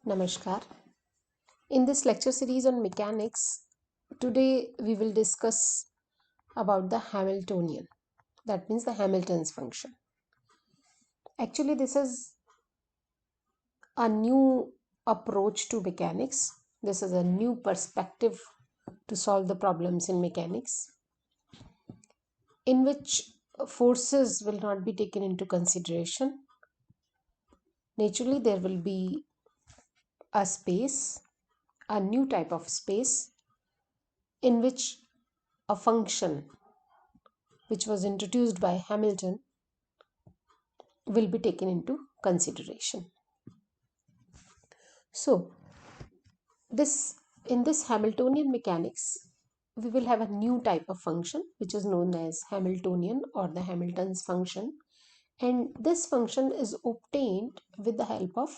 Namaskar. In this lecture series on mechanics, today we will discuss about the Hamiltonian. That means the Hamilton's function. Actually, this is a new approach to mechanics. This is a new perspective to solve the problems in mechanics, in which forces will not be taken into consideration. Naturally, there will be a space, a new type of space, in which a function which was introduced by Hamilton will be taken into consideration. So, in this Hamiltonian mechanics, we will have a new type of function which is known as Hamiltonian or the Hamilton's function, and this function is obtained with the help of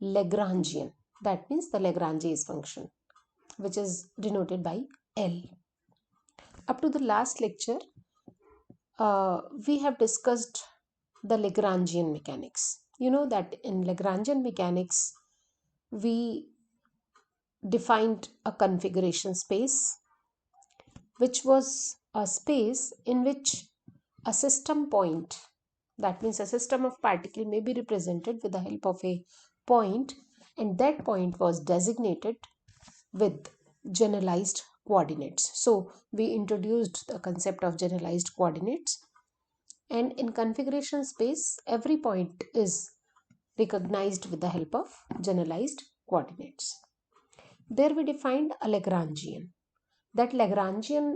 Lagrangian. That means the Lagrange's function, which is denoted by L. Up to the last lecture, we have discussed the Lagrangian mechanics. You know that in Lagrangian mechanics, we defined a configuration space, which was a space in which a system point, that means a system of particles, may be represented with the help of a point, and that point was designated with generalized coordinates. So we introduced the concept of generalized coordinates, and in configuration space, every point is recognized with the help of generalized coordinates. There we defined a Lagrangian. That Lagrangian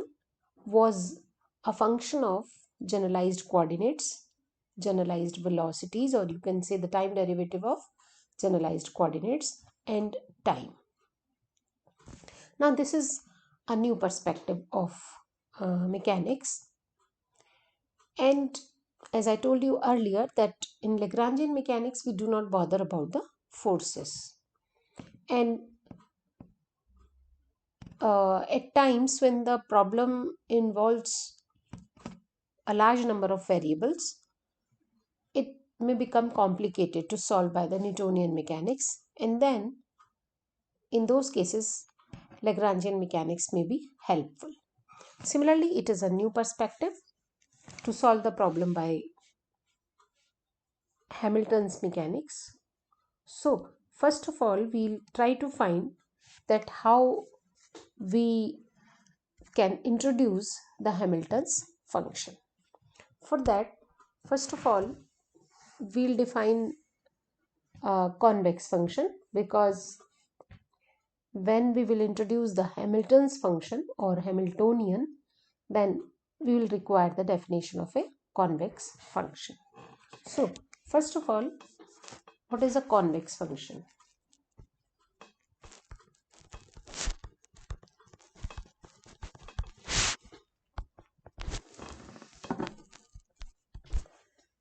was a function of generalized coordinates, generalized velocities, or you can say the time derivative of generalized coordinates, and time. Now this is a new perspective of mechanics, and as I told you earlier that in Lagrangian mechanics we do not bother about the forces, and at times when the problem involves a large number of variables, it may become complicated to solve by the Newtonian mechanics, and then in those cases Lagrangian mechanics may be helpful. Similarly, it is a new perspective to solve the problem by Hamilton's mechanics. So first of all, we'll try to find that how we can introduce the Hamilton's function. For that, first of all, we'll define a convex function, because when we will introduce the Hamilton's function or Hamiltonian, then we will require the definition of a convex function. So first of all, what is a convex function?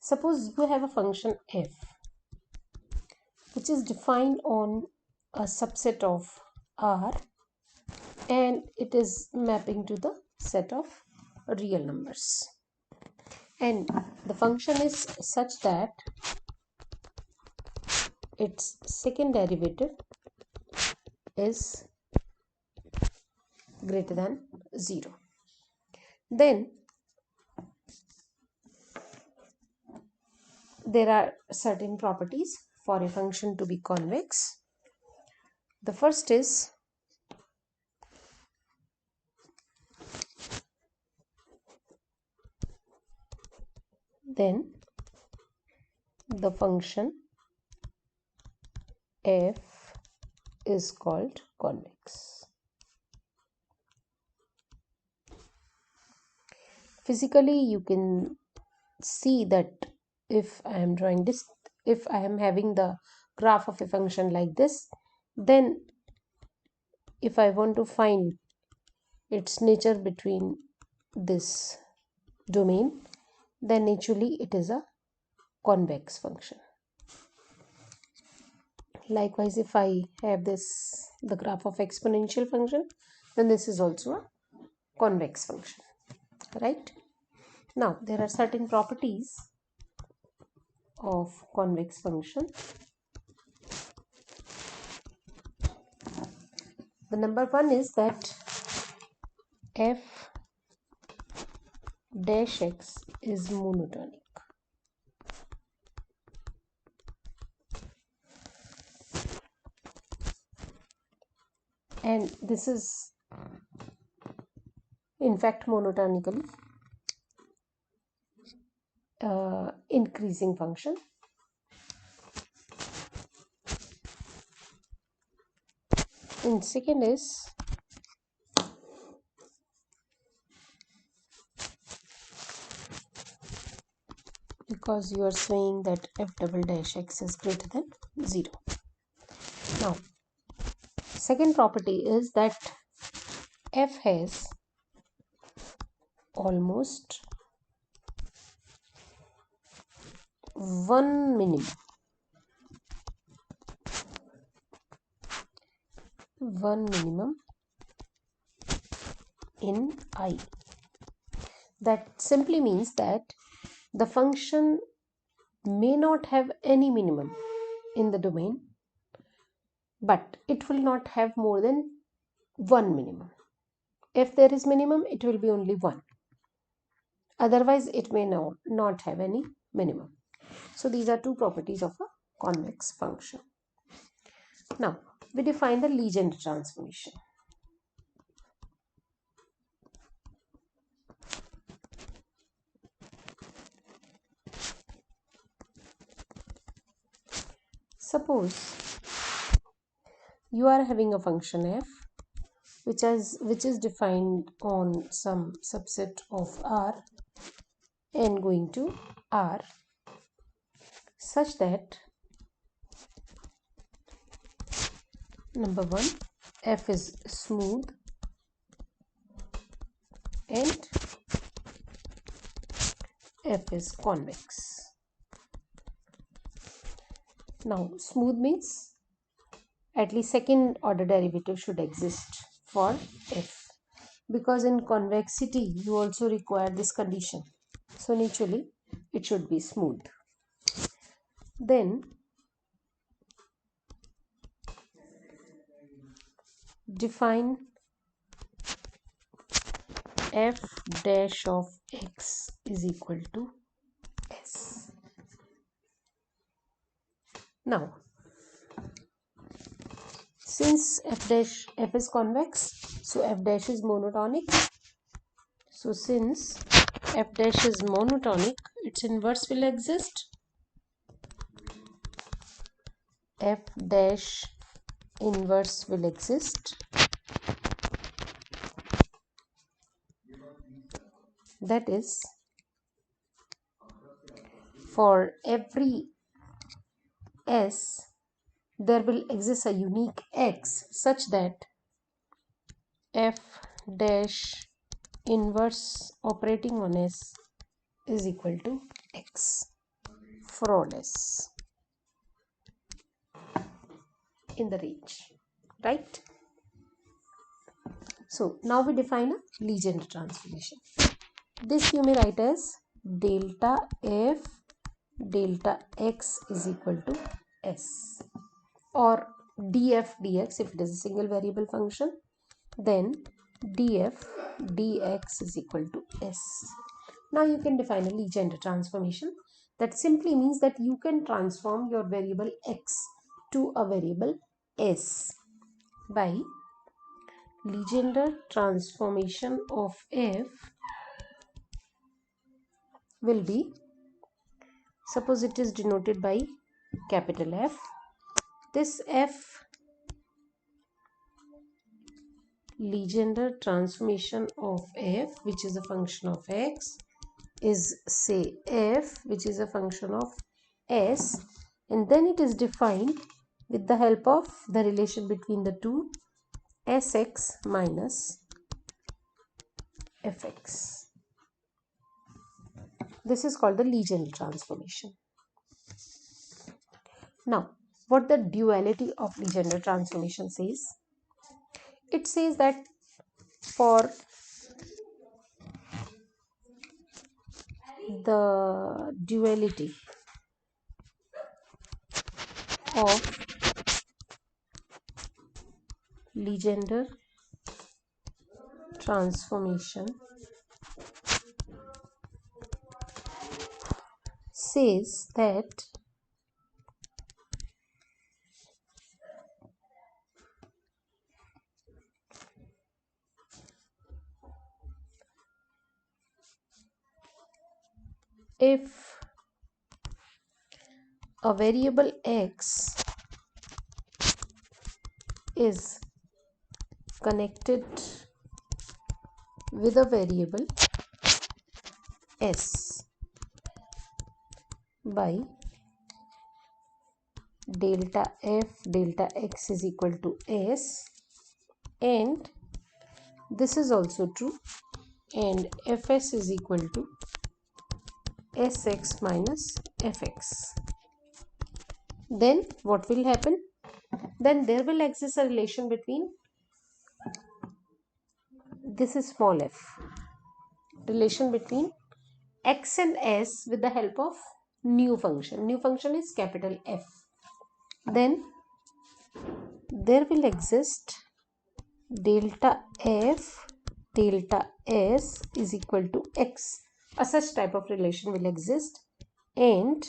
Suppose you have a function f which is defined on a subset of R, and it is mapping to the set of real numbers, and the function is such that its second derivative is greater than 0. Then there are certain properties for a function to be convex. The first is then the function f is called convex. Physically, you can see that if I am drawing this, if I am having the graph of a function like this, then if I want to find its nature between this domain, then naturally it is a convex function. Likewise, if I have the graph of exponential function, then this is also a convex function, right? Now there are certain properties of convex function. The number one is that f dash x is monotonic. And this is in fact monotonically increasing function. And second is because you are saying that f double dash x is greater than 0. Now, second property is that f has almost one minimum. In I. That simply means that the function may not have any minimum in the domain, but it will not have more than one minimum. If there is minimum, it will be only one. Otherwise, it may not have any minimum. So these are two properties of a convex function. Now, we define the Legendre transformation. Suppose you are having a function f which is defined on some subset of R and going to R such that number one, f is smooth and f is convex. Now, smooth means at least second order derivative should exist for f, because in convexity you also require this condition. So naturally it should be smooth. Then define f dash of x is equal to s. Now, since f is convex, so f dash is monotonic. So since f dash is monotonic, its inverse will exist. F dash inverse will exist. That is, for every s, there will exist a unique x such that f dash inverse operating on s is equal to x for all s in the range, right? So now we define a Legendre transformation. This you may write as delta f delta x is equal to s, or df dx if it is a single variable function, then df dx is equal to s. Now you can define a Legendre transformation. That simply means that you can transform your variable x to a variable s by Legendre transformation of f will be, suppose it is denoted by capital F. This f Legendre transformation of f, which is a function of x, is say f, which is a function of s, and then it is defined with the help of the relation between the two, sx minus fx. This is called the Legendre transformation. Now, what the duality of Legendre transformation says? It says that for the duality of Legendre transformation says that if a variable x is connected with a variable s by delta f delta x is equal to s, and this is also true, and fs is equal to sx minus fx, then what will happen? Then there will exist a relation between, this is small f, relation between x and s with the help of new function. New function is capital F. Then there will exist delta f delta s is equal to x. A such type of relation will exist, and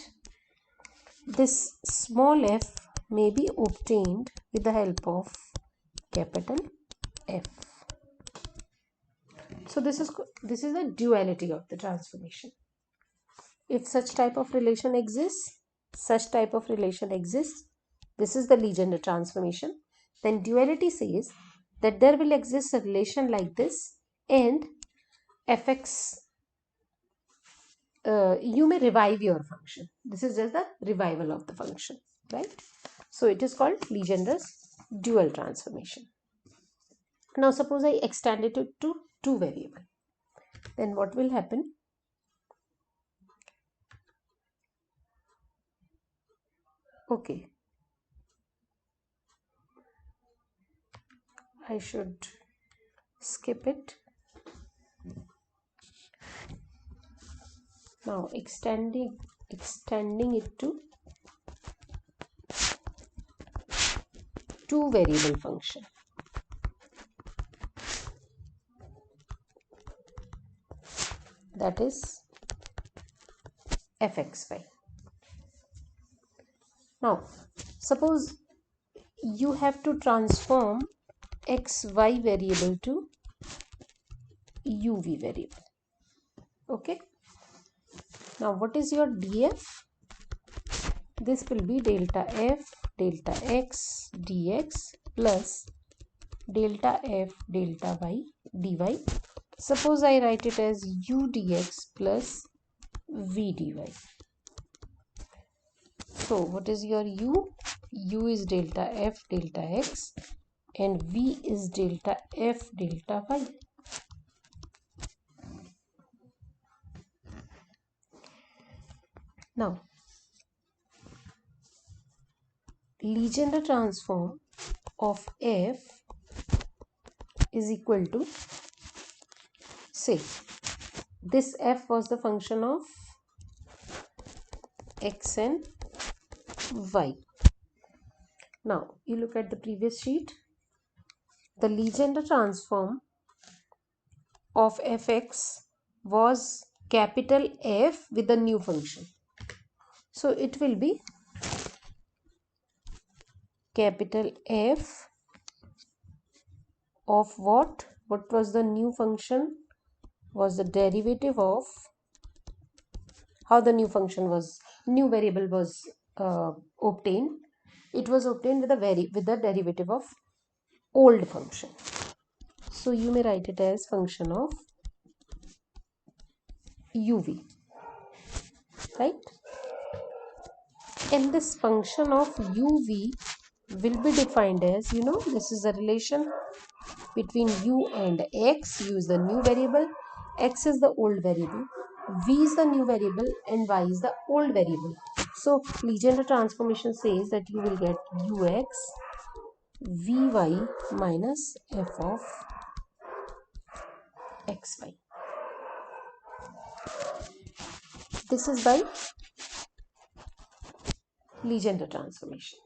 this small f may be obtained with the help of capital F. So this is the duality of the transformation. If such type of relation exists, this is the Legendre transformation, then duality says that there will exist a relation like this, and fx, you may revive your function. This is just the revival of the function, right? So it is called Legendre's dual transformation. Now suppose I extend it to two variable, then what will happen? Okay, I should skip it. Now extending it to two variable function. That is fxy. Now suppose you have to transform xy variable to uv variable. Okay. Now what is your df? This will be delta f delta x dx plus delta f delta y dy. Suppose I write it as u dx plus v dy. So what is your u? U is delta f delta x and v is delta f delta y. Now Legendre transform of f is equal to, say this f was the function of x and y. Now you look at the previous sheet. The Legendre transform of fx was capital F with a new function. So it will be capital F of what? What was the new function? Was the derivative of, how the new function was, new variable was obtained. It was obtained with the derivative of old function. So you may write it as function of uv, right? And this function of uv will be defined as, this is a relation between u and x. U is the new variable, x is the old variable, v is the new variable, and y is the old variable. So Legendre transformation says that you will get ux vy minus f of xy. This is by Legendre transformation.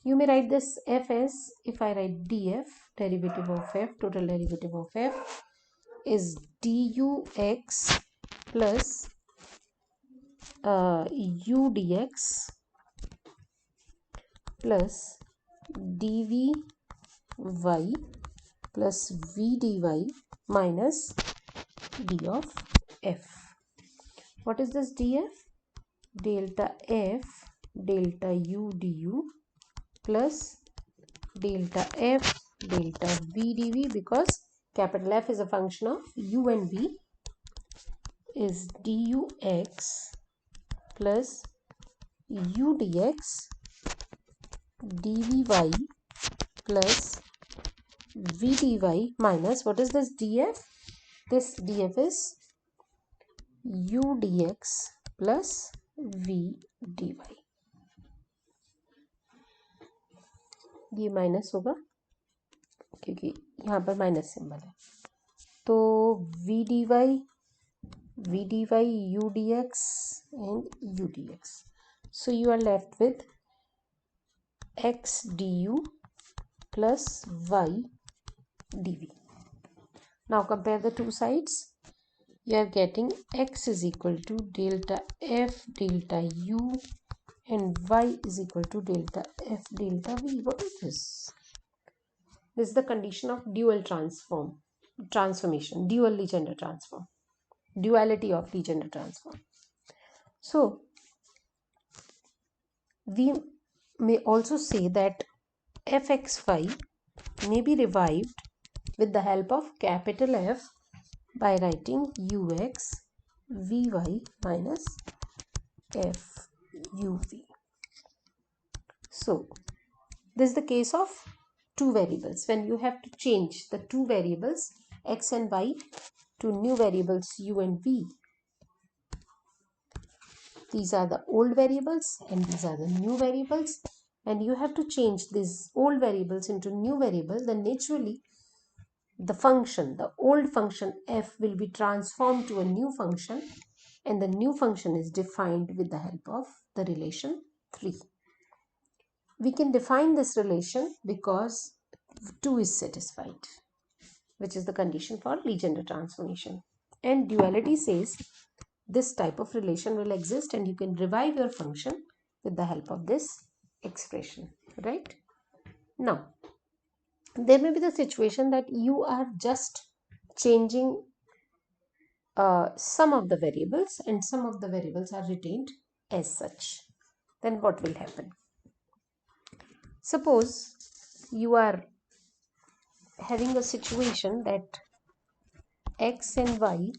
You may write this f as, if I write df, derivative of f, total derivative of f is dux plus u dx plus dvy plus v dy minus d of f. What is this df? Delta f delta u du plus delta f delta v dv, because capital F is a function of u and v, is dux plus u dx dvy plus v dy minus, what is this df? This df is u dx plus v dy. ये minus होगा क्योंकि यहाँ पर minus symbol है, तो v dy u dx and u dx. So you are left with x du plus y dv. Now compare the two sides. You are getting x is equal to delta f delta u and y is equal to delta f delta v. What is this? This is the condition of dual transformation, dual Legendre transform, duality of Legendre transform. So we may also say that fxy may be revived with the help of capital F by writing ux vy minus f uv. So this is the case of two variables. When you have to change the two variables x and y to new variables u and v, these are the old variables and these are the new variables, and you have to change these old variables into new variables, then naturally the function, the old function f will be transformed to a new function, and the new function is defined with the help of the relation 3. We can define this relation because 2 is satisfied, which is the condition for Legendre transformation. And duality says this type of relation will exist and you can revive your function with the help of this expression, right? Now, there may be the situation that you are just changing some of the variables and some of the variables are retained as such. Then what will happen? Suppose you are having a situation that x and y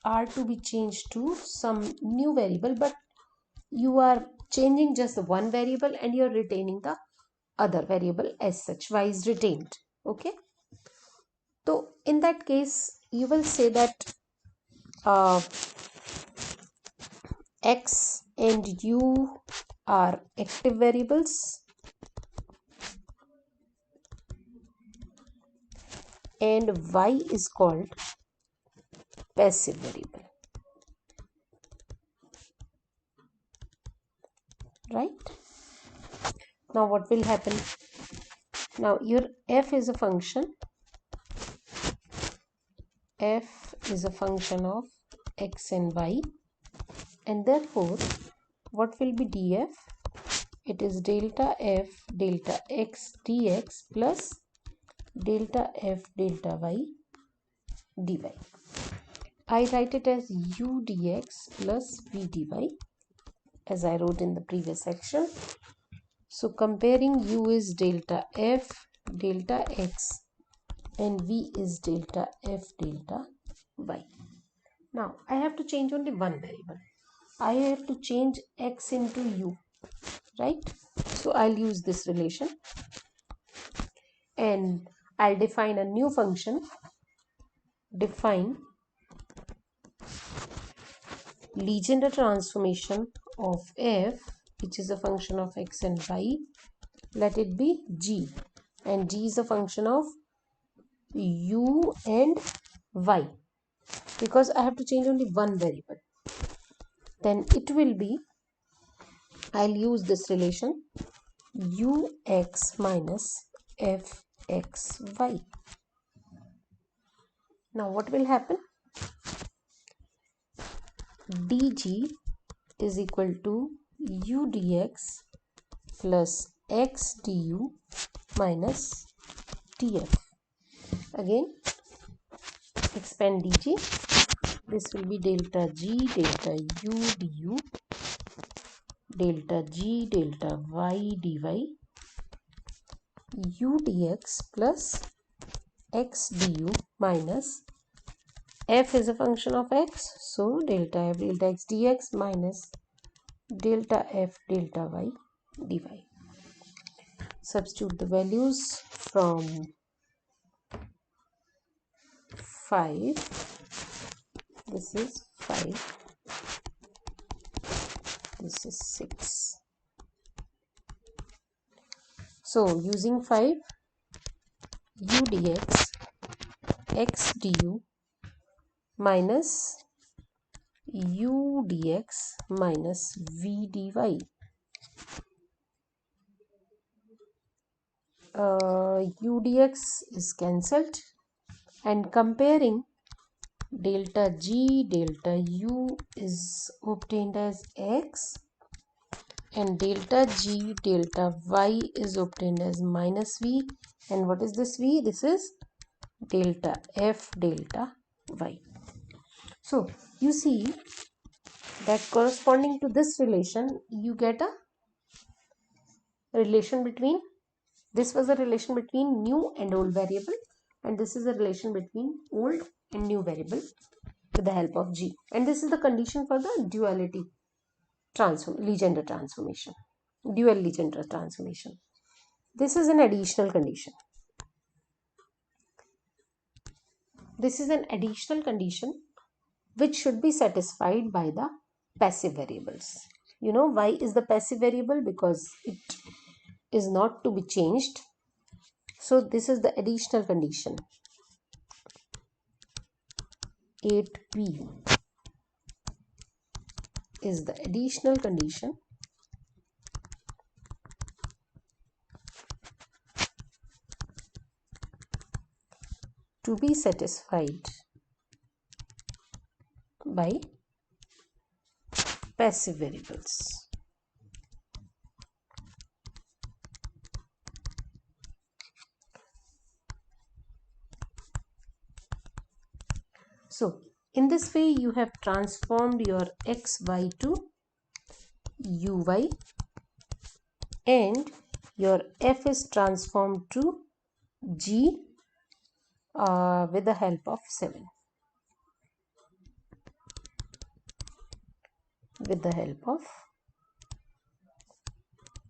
are to be changed to some new variable, but you are changing just the one variable and you are retaining the other variable as such. Y is retained. Okay. So in that case, you will say that x and u are active variables and y is called passive variable, right? Now what will happen? Now your f is a function of x and y, and therefore what will be df? It is delta f delta x dx plus delta f delta y dy. I write it as u dx plus v dy as I wrote in the previous section. So comparing u is delta f delta x and v is delta f delta y. Now I have to change only one variable. I have to change x into u, right? So I'll use this relation and I'll define a new function. Define Legendre transformation of f, which is a function of x and y, let it be g, and g is a function of u and y, because I have to change only one variable. Then it will be, I'll use this relation ux minus fxy. Now what will happen? dg is equal to u dx plus x du minus df. Again, expand dg. This will be delta g delta u du delta g delta y dy u dx plus x du minus f is a function of x, so delta f delta x dx minus delta f delta y dy. Substitute the values from 5. This is 5. This is 6. So using 5, u dx x du minus u dx minus v dy. U dx is cancelled, and comparing delta g delta u is obtained as x, and delta g delta y is obtained as minus v. And what is this v? This is delta f delta y. So you see that corresponding to this relation, you get a relation between, this was a relation between new and old variable, and this is a relation between old and new variable with the help of g. And this is the condition for the duality Legendre transformation, dual Legendre transformation. This is an additional condition. This is an additional condition which should be satisfied by the passive variables. You know why is the passive variable? Because it is not to be changed. So this is the additional condition. 8b is the additional condition to be satisfied by passive variables. So in this way you have transformed your xy to uy, and your f is transformed to g with the help of 7. With the help of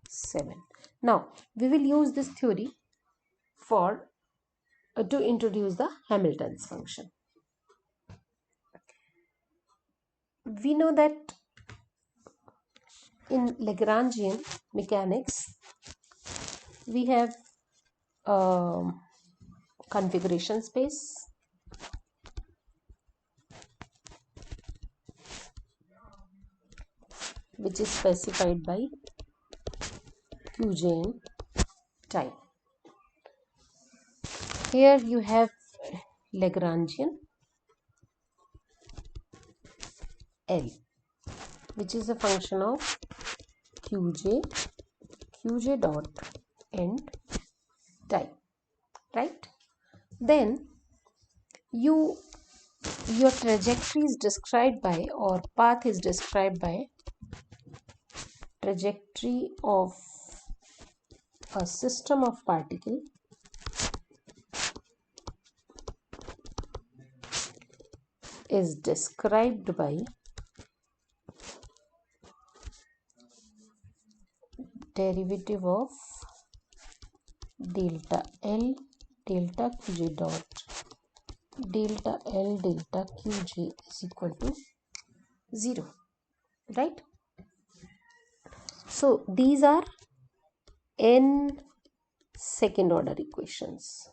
7. Now we will use this theory for to introduce the Hamilton's function. We know that in Lagrangian mechanics we have configuration space, which is specified by Qj in time. Here you have Lagrangian L, which is a function of Qj dot and time, right? Then your trajectory is described by, or path is described by, trajectory of a system of particles is described by derivative of delta L delta Qj dot delta L delta Qj is equal to 0. right? So these are n second order equations.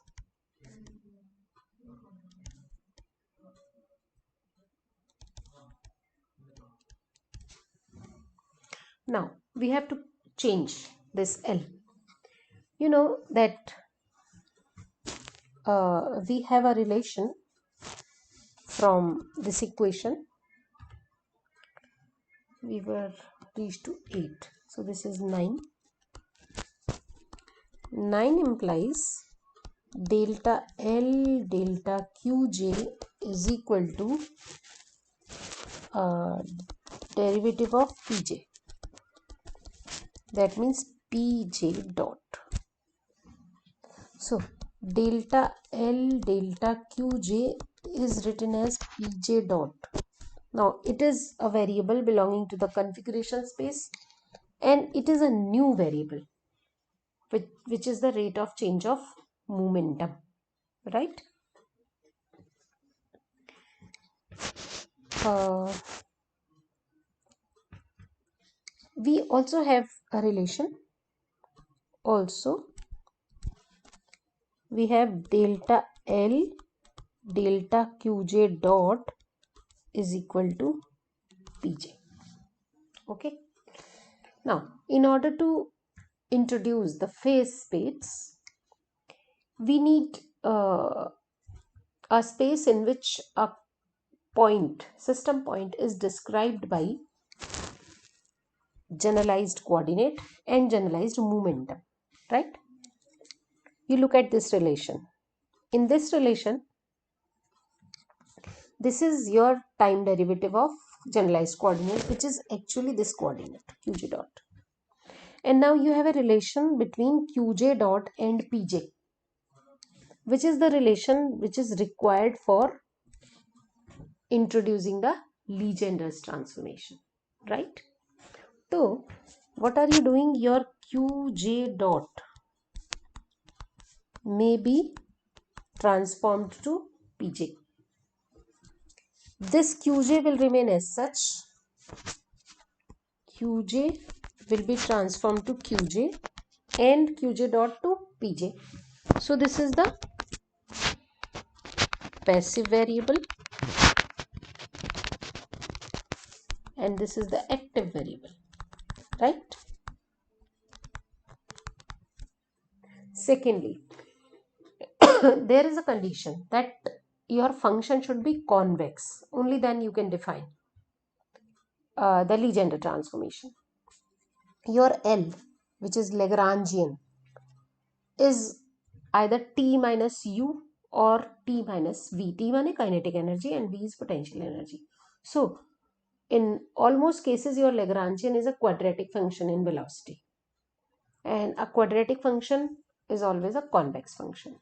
Now we have to change this L. You know that we have a relation from this equation. We were reached to 8. So this is 9. 9 implies delta L delta Qj is equal to derivative of Pj. That means Pj dot. So delta L delta Qj is written as Pj dot. Now it is a variable belonging to the configuration space, and it is a new variable which is the rate of change of momentum, right? We also have a relation. Also we have delta L delta Qj dot is equal to Pj. Okay. Now in order to introduce the phase space, we need a space in which a system point is described by generalized coordinate and generalized momentum, right? You look at this relation. In this relation, this is your time derivative of generalized coordinate, which is actually this coordinate Qj dot. And now you have a relation between Qj dot and Pj, which is the relation which is required for introducing the Legendre's transformation, right? So what are you doing? Your Qj dot may be transformed to Pj. This Qj will remain as such. Qj will be transformed to Qj and Qj dot to Pj. So this is the passive variable and this is the active variable, right? Secondly, there is a condition that your function should be convex. Only then you can define the Legendre transformation. Your L, which is Lagrangian, is either T minus U or T minus V. T means kinetic energy and V is potential energy. So in almost cases, your Lagrangian is a quadratic function in velocity, and a quadratic function is always a convex function.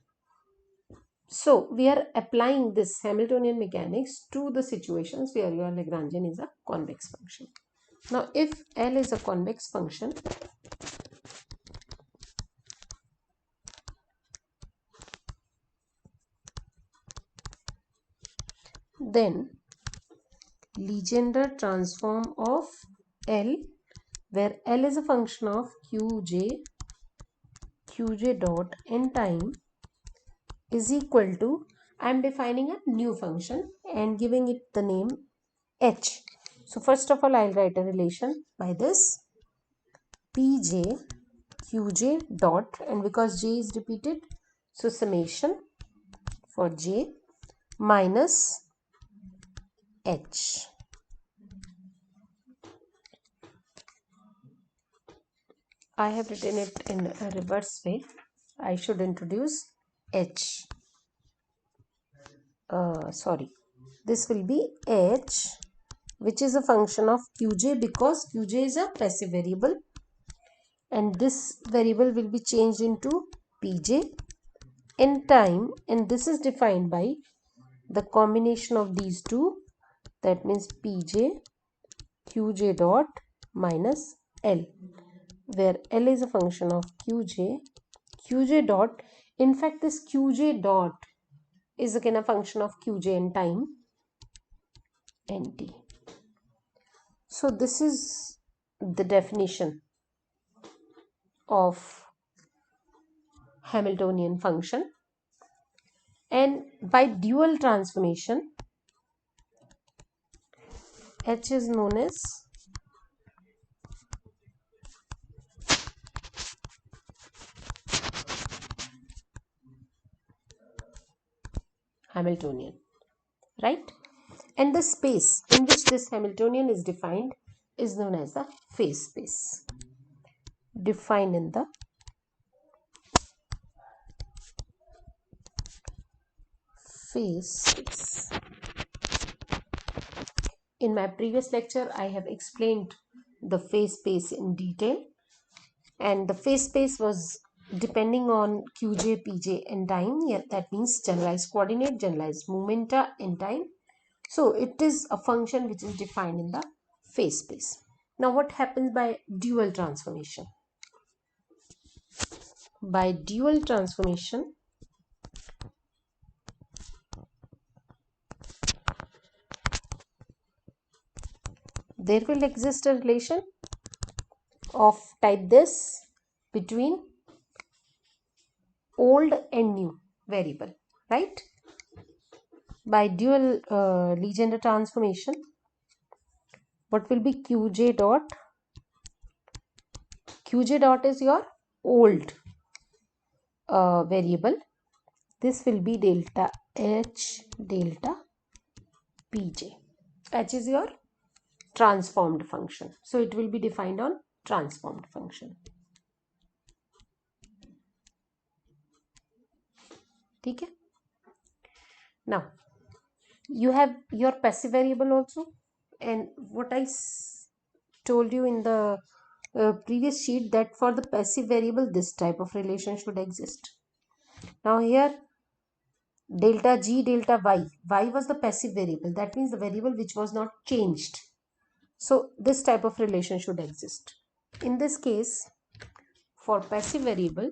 So we are applying this Hamiltonian mechanics to the situations where your Lagrangian is a convex function. Now if L is a convex function, then Legendre transform of L, where L is a function of Qj dot n time, is equal to, I am defining a new function and giving it the name h. So first of all, I'll write a relation by this Pj Qj dot, and because j is repeated, so summation for j minus h. I have written it in a reverse way. I should introduce h. This will be h, which is a function of Qj, because Qj is a passive variable, and this variable will be changed into Pj in time, and this is defined by the combination of these two. That means Pj Qj dot minus L, where L is a function of Qj dot. In fact, this Qj dot is again a function of Qj in time, nt. So this is the definition of Hamiltonian function, and by dual transformation H is known as Hamiltonian, right? And the space in which this Hamiltonian is defined is known as the phase space, defined in the phase space. In my previous lecture, I have explained the phase space in detail, and the phase space was depending on qj, pj and time. Yeah, that means generalized coordinate, generalized momenta and time. So it is a function which is defined in the phase space. Now what happens by dual transformation? By dual transformation, there will exist a relation of type this between old and new variable, right? By dual Legendre transformation, what will be qj dot? Qj dot is your old variable. This will be delta h delta pj. H is your transformed function, so it will be defined on transformed function. Okay. Now you have your passive variable also, and what I told you in the previous sheet, that for the passive variable this type of relation should exist. Now here delta g delta y was the passive variable, that means the variable which was not changed, so this type of relation should exist. In this case, for passive variable,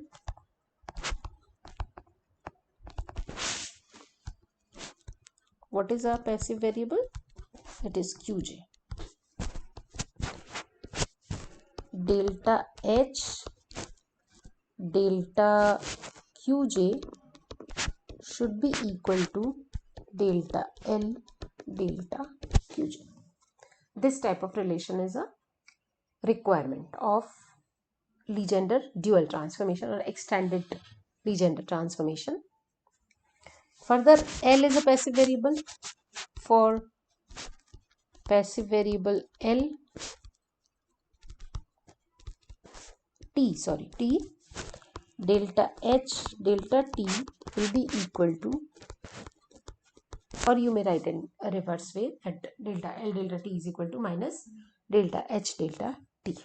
what is our passive variable? It is qj. Delta h delta qj should be equal to delta L delta qj. This type of relation is a requirement of Legendre dual transformation or extended Legendre transformation. Further, L is a passive variable. For passive variable L, T delta H delta T will be equal to, or you may write in a reverse way, that delta L delta T is equal to minus delta H delta T.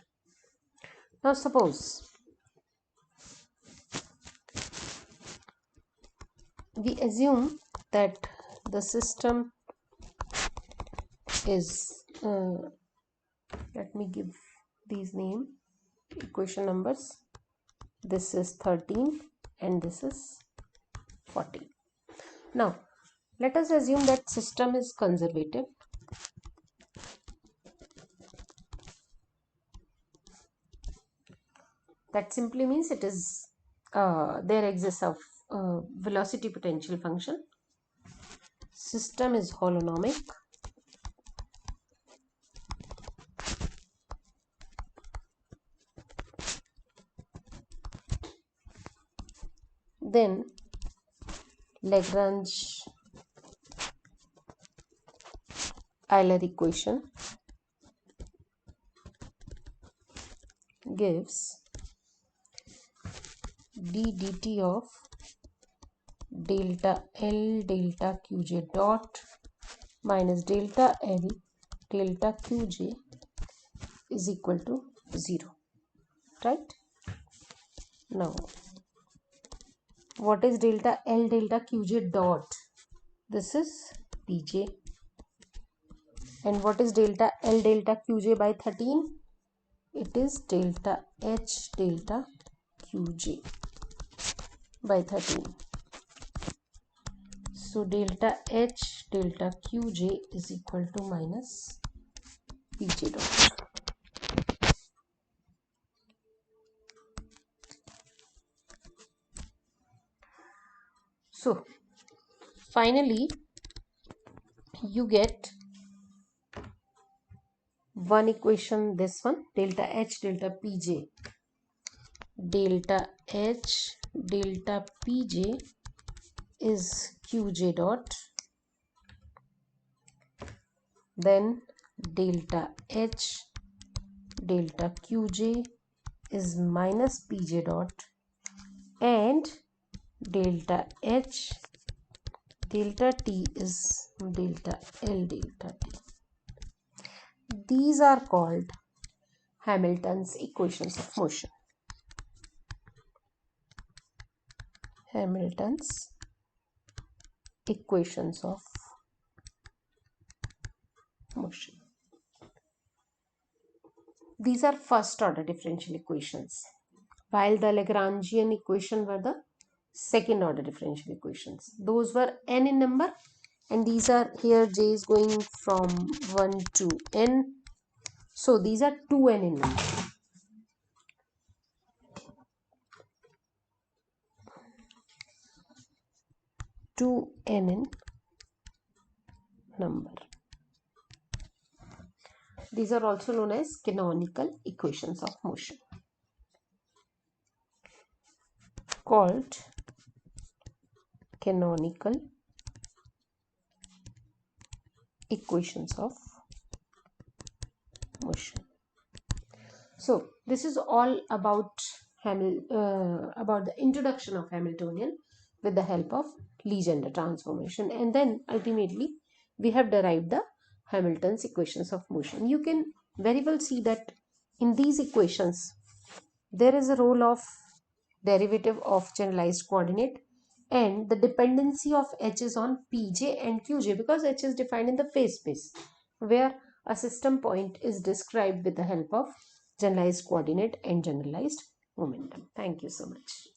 Now suppose we assume that the system is, let me give these name equation numbers. This is 13 and this is 14. Now let us assume that system is conservative. That simply means it is there exists a velocity potential function. System is holonomic. Then Lagrange Euler equation gives d dt of delta L delta qj dot minus delta L delta qj is equal to 0, right? Now what is delta L delta qj dot? This is pj. And what is delta L delta qj by 13? It is delta H delta qj by 13. So delta H delta qj is equal to minus pj dot. So finally you get one equation, this one, delta H delta Pj, delta H delta Pj is Qj dot, then delta H delta Qj is minus Pj dot, and delta H delta T is delta L delta T. These are called Hamilton's equations of motion. Hamilton's equations of motion. These are first order differential equations, while the Lagrangian equation were the second order differential equations. Those were n in number, and these are, here j is going from 1 to n. So these are 2n in number. 2n in number. These are also known as canonical equations of motion, called canonical equations of motion. So this is all about the introduction of Hamiltonian with the help of Legendre transformation, and then ultimately we have derived the Hamilton's equations of motion. You can very well see that in these equations there is a role of derivative of generalized coordinate, and the dependency of H is on Pj and Qj, because H is defined in the phase space, where a system point is described with the help of generalized coordinate and generalized momentum. Thank you so much.